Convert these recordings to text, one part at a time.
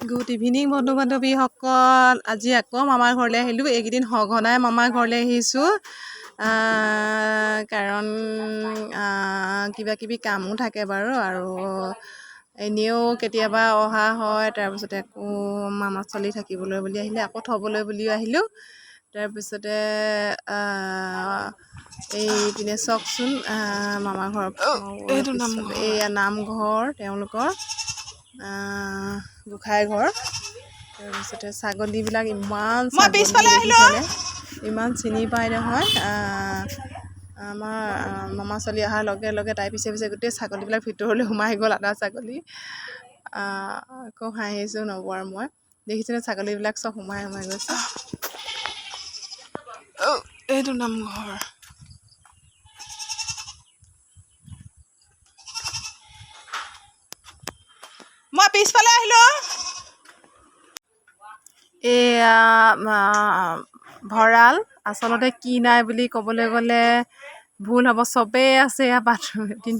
Good evening বন্ধু বান্ধৱীসকল। আজি আকৌ মামাৰ ঘৰলৈ আহিলোঁ। এইকেইদিন সঘনাই মামাৰ ঘৰলৈ আহিছোঁ, কাৰণ কিবা কিবি কামো থাকে বাৰু, আৰু এনেও কেতিয়াবা অহা হয়। তাৰপিছতে আকৌ মামা ছোৱালী থাকিবলৈ বুলি আহিলে, আকৌ থ'বলৈ বুলিও আহিলোঁ। তাৰপিছতে এইপিনে চাওকচোন, মামাৰ ঘৰ এইয়া নামঘৰ তেওঁলোকৰ, গোসাঁই ঘৰ। তাৰপিছতে ছাগলীবিলাক ইমান দেখিছেনে, ইমান চিনি পায় নহয়। আমাৰ মামা ছোৱালী অহাৰ লগে লগে তাইৰ পিছে পিছে গোটেই ছাগলীবিলাক ভিতৰলৈ সোমাই গ'ল, আধা ছাগলী। আকৌ হাঁহিছোঁ নবৌ আৰু মই, দেখিছেনে ছাগলীবিলাক চব সোমাই গৈছে। এইটো নামঘৰ। মই পিছফালে আহিলোঁ। এয়া ভঁৰাল, আচলতে কি নাই বুলি ক'বলৈ গ'লে ভুল হ'ব, চবেই আছে এয়া বাথৰুম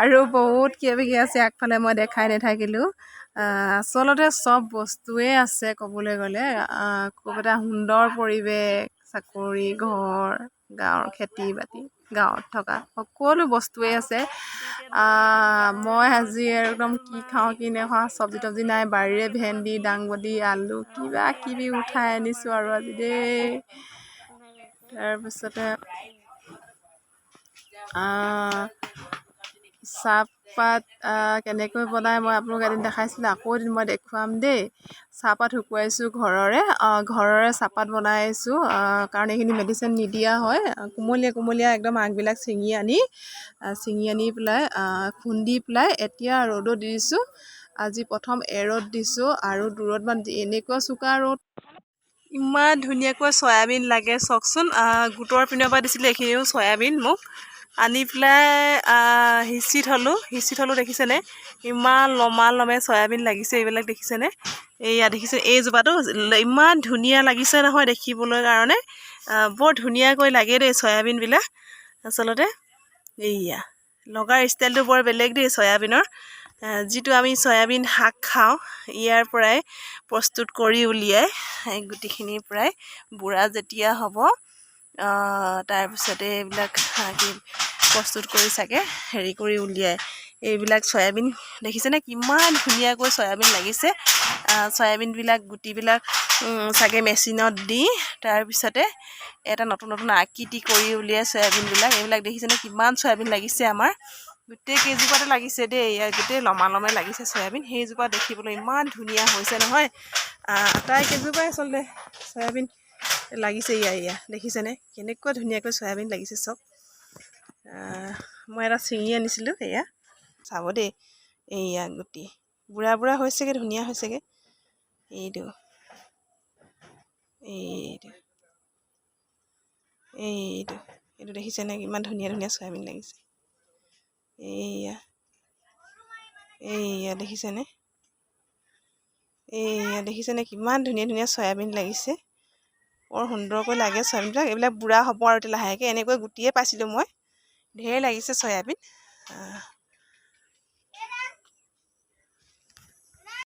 আৰু বহুত কিবা কিবি আছে আগফালে, মই দেখাই নাথাকিলোঁ। আচলতে চব বস্তুৱেই আছে ক'বলৈ গ'লে। খুব এটা সুন্দৰ পৰিৱেশ, চাকৰি ঘৰ, গাঁৱৰ খেতি বাতি, গাঁৱত থকা সকলো বস্তুৱেই আছে। মই আজি একদম কি খাওঁ কি নাখাওঁ, চব্জি তব্জি নাই, বাৰীৰে ভেন্দি, দাংবডি, আলু কিবা কিবি উঠাই আনিছোঁ আৰু আজি দেই। তাৰপিছতে চাহপাত কেনেকৈ বনাই মই আপোনালোকক এদিন দেখাইছিলোঁ, আকৌ এদিন মই দেখুৱাম দেই। চাহপাত শুকুৱাইছোঁ ঘৰৰে চাহপাত বনাইছোঁ, কাৰণ এইখিনি মেডিচিন নিদিয়া হয়। কুমলীয়া কুমলীয়া একদম আগবিলাক ছিঙি আনি পেলাই খুন্দি পেলাই এতিয়া ৰ'দত দি দিছোঁ। আজি প্ৰথম এৰ'দ দিছোঁ, আৰু দূৰত এনেকুৱা চোকা ৰ'দ, ইমান ধুনীয়াকৈ চয়াবিন লাগে চাওকচোন। গোটৰ পিনৰ পৰা দিছিলে এইখিনিও চয়াবিন মোক আনি পেলাই সিঁচি থলোঁ দেখিছেনে, ইমান লমে চয়াবিন লাগিছে। এইবিলাক দেখিছেনে, এইয়া দেখিছে এইজোপাটো ইমান ধুনীয়া লাগিছে নহয় দেখিবলৈ কাৰণে। বৰ ধুনীয়াকৈ লাগে দেই চয়াবিনবিলাক। আচলতে এইয়া লগাৰ ষ্টাইলটো বৰ বেলেগ দেই চয়াবিনৰ। যিটো আমি চয়াবিন শাক খাওঁ, ইয়াৰ পৰাই প্ৰস্তুত কৰি উলিয়াই গুটিখিনিৰ পৰাই বুঢ়া যেতিয়া হ'ব, তাৰপিছতে এইবিলাক প্ৰস্তুত কৰি চাগে হেৰি কৰি উলিয়াই এইবিলাক চয়াবিন দেখিছেনে, কিমান ধুনীয়াকৈ চয়াবিন লাগিছে। চয়াবিনবিলাক গুটিবিলাক চাগে মেচিনত দি তাৰপিছতে এটা নতুন আকৃতি কৰি উলিয়াই চয়াবিনবিলাক। এইবিলাক দেখিছেনে কিমান চয়াবিন লাগিছে আমাৰ, গোটেই কেইজোপাতে লাগিছে দেই। ইয়াৰ গোটেই লমে লাগিছে চয়াবিন। সেইজোপা দেখিবলৈ ইমান ধুনীয়া হৈছে নহয়। আটাই কেইজোপাই আচলতে চয়াবিন লাগিছে। ইয়া দেখিছেনে কেনেকুৱা ধুনীয়াকৈ চয়াবিন লাগিছে চব। মই এটা ছিঙি আনিছিলোঁ, এয়া চাব দেই। এইয়া গুটি বুঢ়া হৈছেগৈ, ধুনীয়া হৈছেগৈ। এইটো দেখিছেনে কিমান ধুনীয়া চয়াবিন লাগিছে। এইয়া দেখিছেনে কিমান ধুনীয়া চয়াবিন লাগিছে। বৰ সুন্দৰকৈ লাগে চয়াবিনবিলাক। এইবিলাক বুঢ়া হ'ব আৰু এতিয়া লাহেকৈ। এনেকৈ গুটিয়ে পাইছিলোঁ মই, ঢেৰ লাগিছে চয়াবিন।